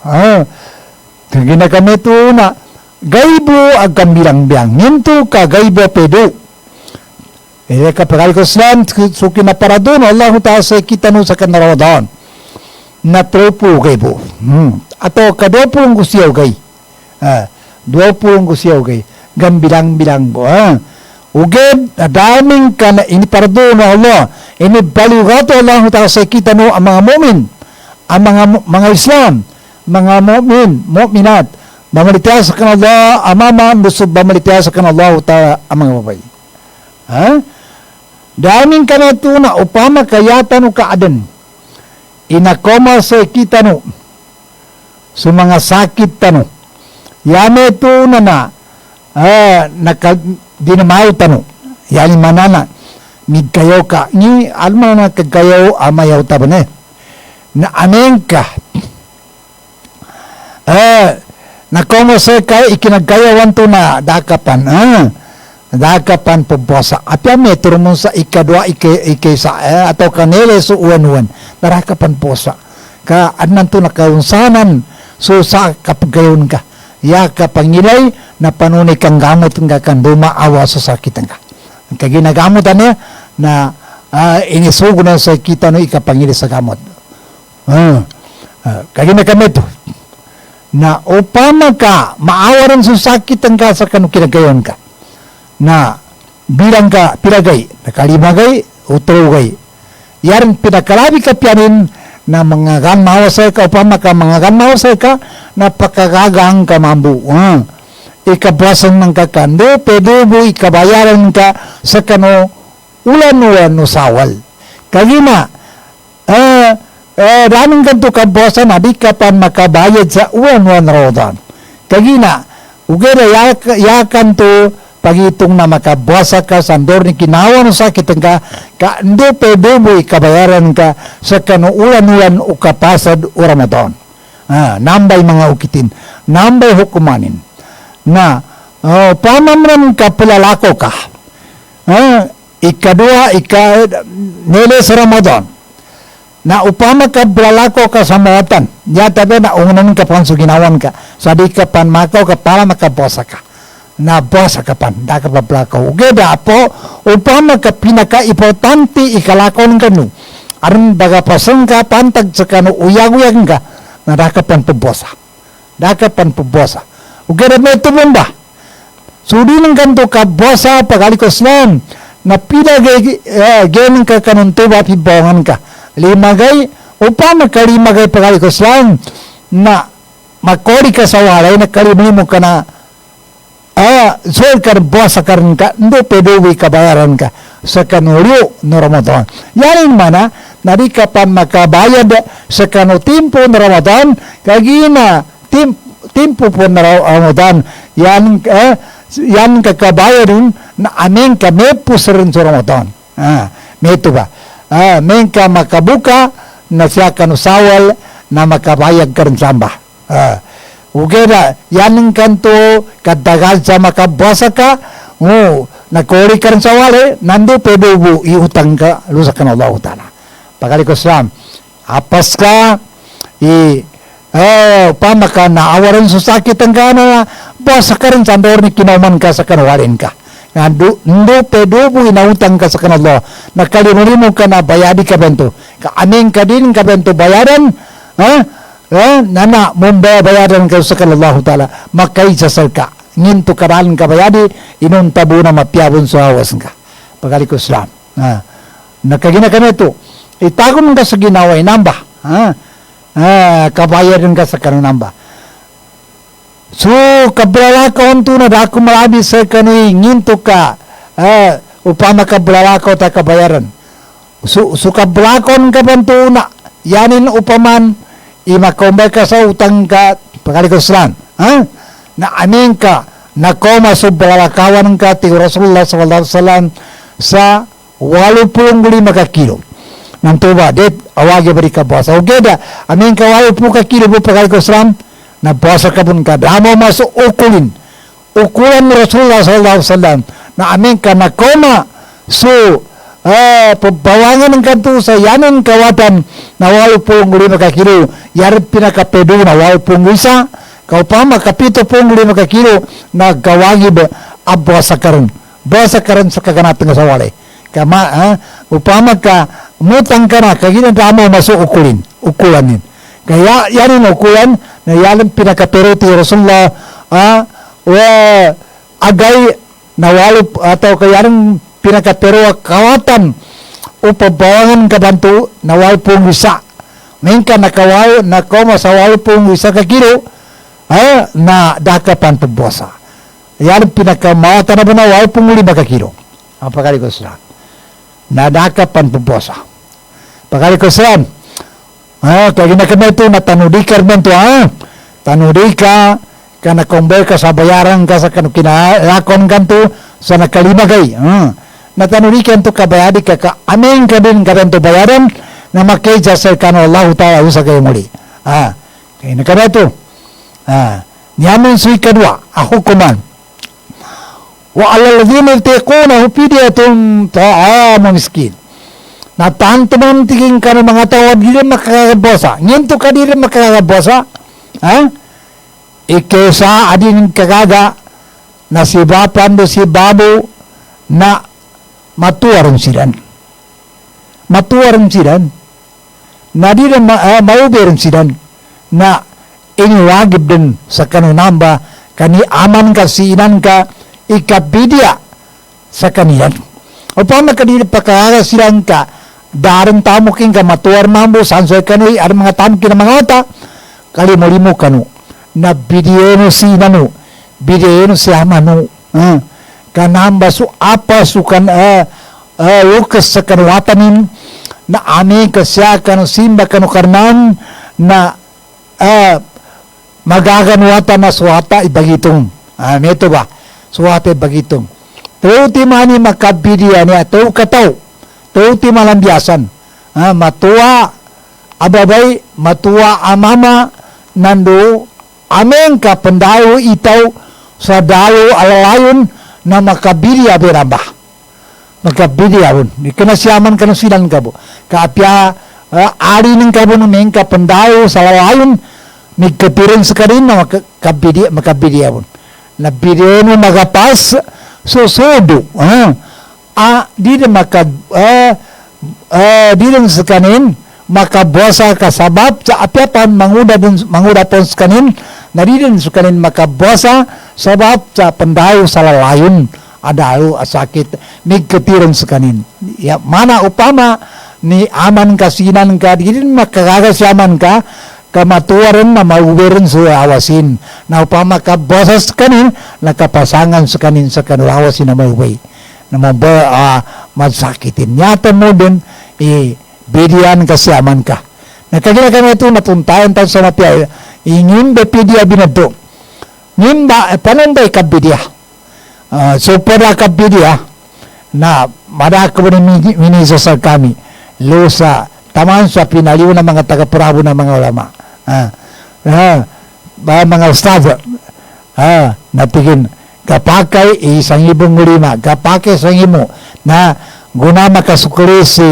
Tingina kami to na gaybo ag kambilang-biang. Ninto ka gaybo pedo. Kapag ko Islam suki na para doon Allah Ta'ala sa kita no sa kanu Ramadan. Na tropo gaybo. Ato kadopong gusiyaw gay. 20 gusiyaw kay gambilang-bilang po uged daming ka na inipardo na Allah inibalugato Allah Ta'ala sa kita no ang mga mu'min ang mga Islam mga mu'minat mamalitaya sa kanala amama musub mamalitaya sa kanala Ta'ala ang mga babay daming ka na ito na upama kayata no kaadan inakoma sa kita no sa mga sakit tano yame ito na dinamayo tano yani manana migkayaw ka ni alma na kagayaw amayaw tabane na aneng ka nakomo sa kay ikinagayawan to na dakapan pagbosa apya metro mo sa ikadwa ikaysa atau kanele so uwan-uwan darakapan posa ka adnan to nakaunsanan so sa kapagayon ka ya kapangilay na panunay kang gamot nga kan dumaawa sa sakitan ka. Ang kaginagamot niya na inisugo na sa kita no ikapangilay sa gamot. Kaya na kami to, na upama ka, maawaran sa sakit ang ka sa kinagayon ka, na bilang ka pilagay, nakalimagay, utrugay, yaran pinakalabi ka piyanin, na mga ganmawasay ka, upama ka, mga ganmawasay ka, na pakagagang ka mambu. Ikabasan ng kakando, pwede mo ikabayaran ka sa kano, ulan-ulan no sawal. Kaya na, daming ganito kabasan na di ka pa makabayad sa uwan-uwan rodan. Kaya na, ugera yakan to, pagitong na makabasa ka sa andor ni kinawa no sakit ka, hindi pwede mo ikabayaran ka sa kano ulan-ulan o kapasad o Ramadan. Nambay mga ukitin, nambay hukumanin, na pamamram ka palalako ka, ikadua, nile sa Ramadan, na upama ka palalako ka sa mawatan, yata ba na unganan ka pan so ginawan ka, sabi ka pan makaw ka para makabasa ka. Na bosa ka pan, da ka paplakaw. Ugeda po, upama ka pinaka-importante ikalakon ka no. Aron baga pasang ka, pantag sa kano, uyag-uyag ka, na da ka pan pabosa. Da ka pan pabosa. Ugeda may tumong ba? Sudi ng ganto ka bosa, pagalikos lang, na pinagay, ganun ka kanong tuba, pibongan ka. Limagay, upama ka limagay pagalikos lang, na makori ka sa walay, na kalimimo ka na, so karbosa karon ka, hindi pwede kabayaran ka sa kanulyo no Ramadan. Yanin mana, nari ka pa makabayad sa kano timpo no Ramadan, kagina, timpo po na Ramadan, yan kakabayad rin na aming kami po sa rin sa Ramadan. Meto ba? Aming ka makabuka na siya kanusawal na makabayad ka rin samba. Ugera, yan kanto, kadagal sa makabasa ka, nakori ka rin sa wali, nando pwede iutang ka, lusa ka na Allah utana. Pagalikos lang, apas ka, pama ka, naawaran sa sakit ang gana, basa ka rin sa andor ni kinauman ka sa kanawalin ka. Nando pwede inautang ka sa kanalo, nakalimunin mo ka na bayadi ka bento, kaaning ka din ka bento bayaran, nana mumba bayaran ka sa kanallahu ta'ala makay sa sarka nginto karalan ka bayadi inun tabo na mapiyabon sa awas ka pagalikos lang nakagina ka nito itagon ka sa ginawa inamba kabayaran ka sa kanamba so kabrala ka unto na dako malabi sa kanoy nginto ka upama kabrala ka ta kabayaran so kablakon ka banto na yanin upaman imakombay ka sa utang ka pagalikos lang na aning ka na koma sa balakawan ka ti Rasulullah sallallahu alaihi wasallam sa 85 kilo ng tuba det awagi bari ka bosa ugeda aning ka 80 kilo po pagalikos lang na bosa ka pun ka damo maso ukulan Rasulullah sallallahu alaihi wasallam na aning ka na koma so pagbawangan ng kanto sa yanin kawatan na 85 kilo yarip pinakapedo na 85 isa kaupama kapito 5 kilo na gawagi ba abasa karon sa kaganatan sa wali kama upama ka mutang ka na kagina damo maso ukulanin kaya yanin ukulan na yanin pinakapero ti Rasulullah agay na walip atau kayanin pinakapero kawatan o pabawangan ka banto na 85 isa Mingka nakawal na koma sa 85 ka kilo na dakapan pagbosa. Yan pinakamata na ba na 85 ka kilo. Ang pagkalikos na. Na dakapan pagbosa. Pagkalikos yan. Kaya ginakama ito na tanudi ka rin ito. Tanudi ka nakomber ka sa bayaran ka sa kinalakon ka ito sa nakalimagay. Na tanudi ka ito kabayadi ka aming ka din ka rin ito bayaran na makija sa kano Allah Ta'ala usa kayo muli. Kaya nakana ito. Niyaman suy kadwa, ako kuman. Wa alaladzina tiquna hupidiyatun ta'amu miskin. Na tanto man tiging ka ng mga tawad, di rin makakabosa. Nginto ka di rin makakabosa. Ikesa adin kagaga na si bapan do si babo na matuwaran silan. na di rin maubirin sinan na iniwagib din sa kanunamba kani aman ka sinan ka ikabidya sa kaniyan. O pa makadili pagkakaga silang ka darang tamukin ka matuwar mambo sansay kanoy ar mga tamukin na mga ata kalimulimo kano na bidiyeno sinano bidiyeno si amano kanamba su apa su kan lukas sa kanuwatanin na amin kasya kanu simba kanu karnan na magaganwata na suwata ibagitong meto ba suwata ibagitong tuti mani makabidiya niya tu kataw tuti malambiasan matua ababay matua amama nando amin ka pendayo itaw sa dayo alalayon na makabidiya beramba makabidiya bun ikanasyaman kanu silang kabo kaapya ari ng kabo ng ka pendayo sa alalayon nagkatirin sa karin na makabidiya bun na bidiya mo magapas susudo di rin di rin sa kanin makabuasa kasabab sa apyapan manguda pon sa kanin na di rin sa kanin makabuasa sabab sa pandayo sa lalayon adayo asakit nagkatirin sa kanin mana upama ni aman kasinan ka di rin makagagasyaman ka kamatuwaran na mauwirin sa awasin na upama kabosas kanin nakapasangan sa kanin sa kanuawasin na mauwi na masakitin nyata mo din bidiyan kasi aman ka nakagila kami ito natuntayan tayo sa mapya ingin ba pidiya binado ngin ba pananday kabidya so para kabidya na madaka mo ni minisasal kami lusa taman sa pinaliw ng mga taga-purabo ng mga ulama mga ustad natigin kapakay isang ibong lima kapakay isang imo na guna makasukuli si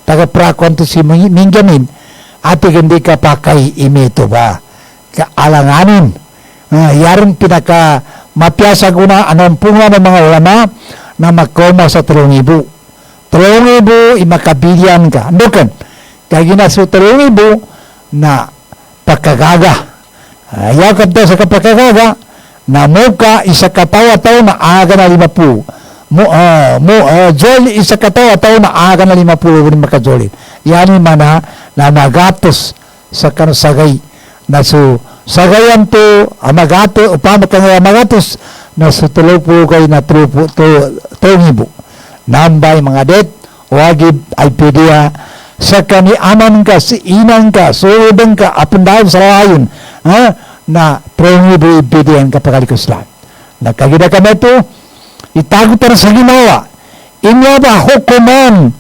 taga-prakon to si Minjamin ati hindi kapakay imito ba kaalanganin yarong pinaka mapiyasa guna anong punga ng mga ulama na makoma sa 3,000 imakabilyan ka andokan kaya ginaso 3,000 na pakagaga yakap daw sa kapakagaga na muka isa katawa-taw na aga na 50 jol isa katawa-taw na aga na 50 makajolin yani mana na magatos sa kanusagay na su sagayan to amagato upama kang amagatos na su tulopo kay na trupo to nambay mga det wagib ay pidiya sa kani aman ka, si inang ka, suudang ka, apandaan sa layon, na prengibo ibidiyan ka pagalikuslan. Nagkagida kami ito, itago para sa ginawa, inya ba hukuman,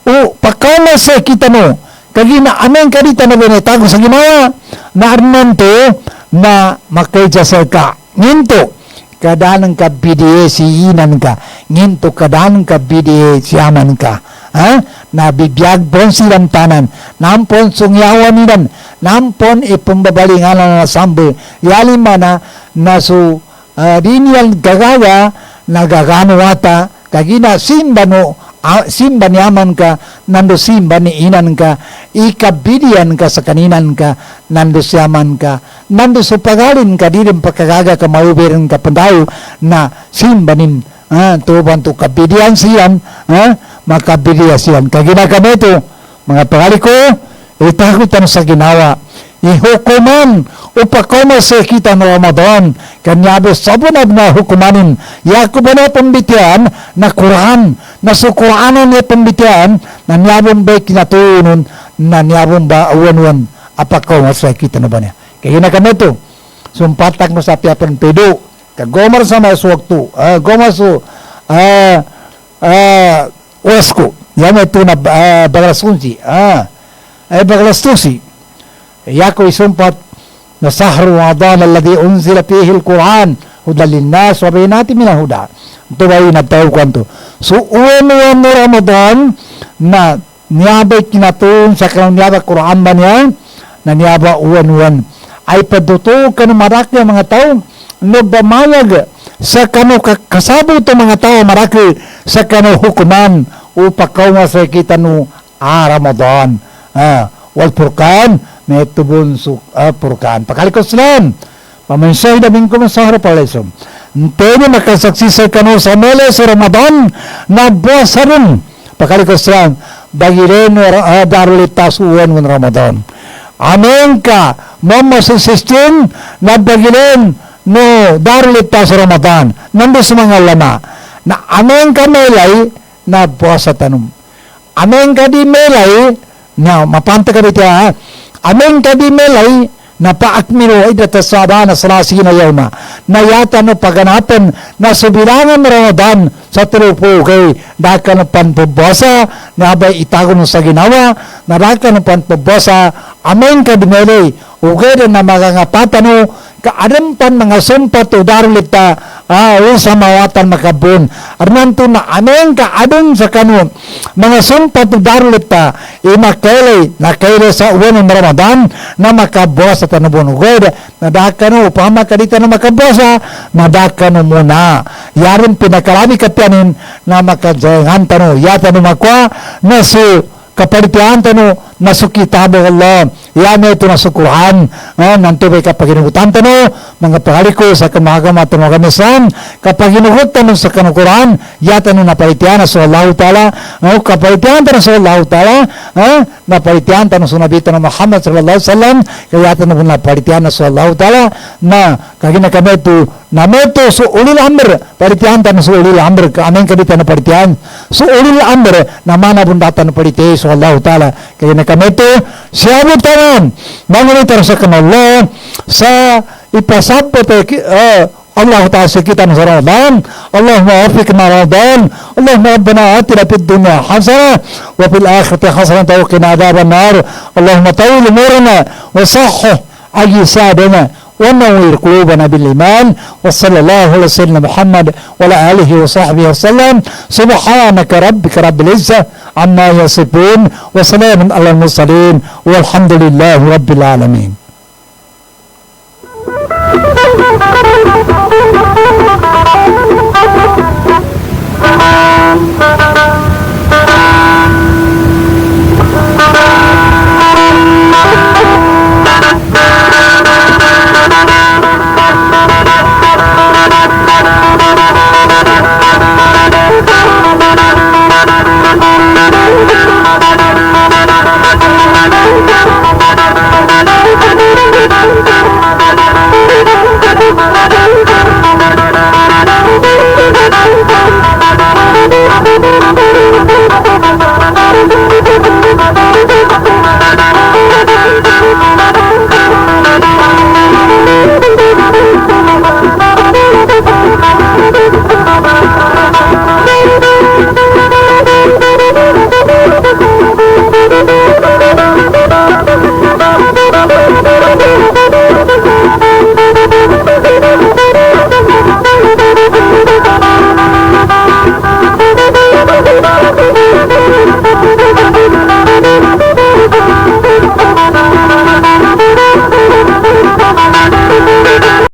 o pakama sa kita mo, kagina amen ka dito na binitago sa ginawa, na arnan to, na makaidya ka, nginto, kadang ka bidiye si inan ka, nginto kadang ka bidiye si aman ka, na bibiyag pon silang tanan, nampon sungyawan nilan, nampon ipumbabalingan na sambo, yalim mana na su diniyan gagawa, nagagano wata, kagina simba niyaman ka, nando simba ni inan ka, ikabidiyan ka sa kaninan ka, nando siyaman ka, nando sa pagalin ka, di rin pagkagaga ka maubirin ka pandayo, na simba nin, tuban to kabidiyan siyan, makabidiyan siyan. Kagina kami ito, mga pangali ko, itakutan sa ginawa, ihukuman, upakoma sa kita na Ramadan, kanyabo sabunab na hukumanin, yakuba na pambitian, na Quran, na sa Quranan na pambitian, na niyabong ba kinatuunon, na niyabong ba awan-wan, apakoma sa kita na ba niya. Kagina kami ito, sumpatak mo sa piyapan pedo, kagomar sa mga suwakto, gomar sa Osko, yan ito na baglasunsi, baglastusi, yako isumpat na sahru Ramadan alladhi unzila fihi al-Quran hudan linnas wa bayyinatin min al-huda. Ito ba yung nagtawag kwanto? So, uwan no Ramadan na niyabay kinatun sa kanang niyabay Quran ba niya na niyabay uwan ay paduto ka ng maraki ang mga tao nagbamayag sa kano kasabo ito mga tao maraki sa kano hukuman upakaw nga sa kita no Ramadan والفرقان may tubon Furqan. Pakalikos lang, pamansay na mingko sa harap palaisom. Pero makasaksisay ka no sa mele sa Ramadan, na buwasa rin. Pakalikos lang, bagirin darulita suwan ng Ramadan. Amen ka, mamasin system, na bagirin no darulita sa Ramadan. Nando sa mga lama, na amen ka melay, na buwasa tanong. Amen ka di melay, na mapanta ka dito ha. Amen ka di melay, na paakmiro ay datasada na salasi na yawma. Na yata no paganapan na subilangan Ramadan sa trupo kay daka no panpabasa na abay itago no sa ginawa na daka no panpabasa. Amen ka di melay. Ugay na magangapatan no kaadampan mga sumpat o darulita sa mawatan makabun. Arnanto na amen ka adon sa kanu mga sumpat o darulita makailay na kailay sa uwan ng Ramadan na makabuwas sa tanubon. Ugay na daka no pamakadita na makabuwasa na daka no muna. Yarin pinakarami katianin na makajayangan tano. Yata no makwa na si kapalitian tano nasukitabo Allah. Yan ito nasukuhan. Nanto may kapaginugutan tano mga pahaliko sa kamagama tano kamisan kapaginugut tano sa kanukuran yata no napalitian sa Allah Ta'ala. Kapalitian tano sa Allah Ta'ala. Napalitian tano sa Nabi tano Muhammad sallallahu alaihi wasallam kaya tano napalitian sa Allah Ta'ala na kagina kami ito na meto so ulil amr palitian tano sa ulil amr amin kadita na palitian so ulil amr na mana bundatan palitian sa Allah Ta'ala kaya na kami ito siya mo tanan mangulitan sa kanala sa ipasabot Allah Ta'ala sa kita sa Ramadan. Allahumma wafiqna Ramadan. Allahumma rabbana atina fid dunya hasana wa fil akhirati hasanatan wa qina adhaban nar. Allahumma tawil umurana wa sahhih ajsadana wa nawwir qulubana bil iman. Wa sallallahu ala sayyidina Muhammad wa ala alihi wa sahbihi wasallam. Subhanaka rabbika rabbil izzah amma yasifun wa salamun alal mursalin walhamdulillahi rabbil alamin.